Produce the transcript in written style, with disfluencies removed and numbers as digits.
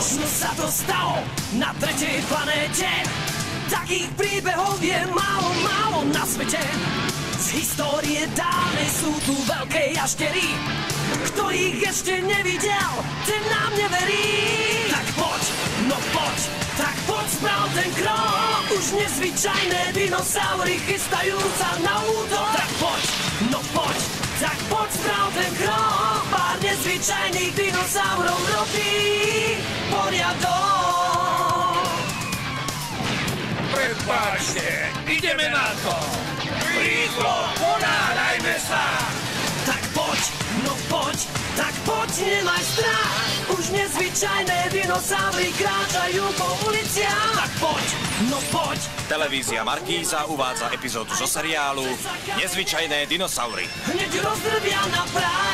Možno sa to stalo na tretej planéte. Takých príbehov je málo, málo na svete. Z histórie dávnej sú tu veľké jaštery. Kto ich ešte nevidel, ten nám neverí. Tak poď, no poď, tak poď sprav ten krok. Už nezvyčajné dinosaury chystajú sa na útok. Tak poď, no poď, tak poď sprav ten krok. Pár nezvyčajných dinosaurov robí poriadok. Prepáčte, ideme na to! Rýchlo, ponárajme sa! Tak poď, no poď, tak poď, nemaj strach. Už nezvyčajné dinosaury kráčajú po uliciach. Tak poď, no poď. Televízia Markíza uvádza epizódu zo seriálu Nezvyčajné dinosaury. Hneď rozdrvia na prach.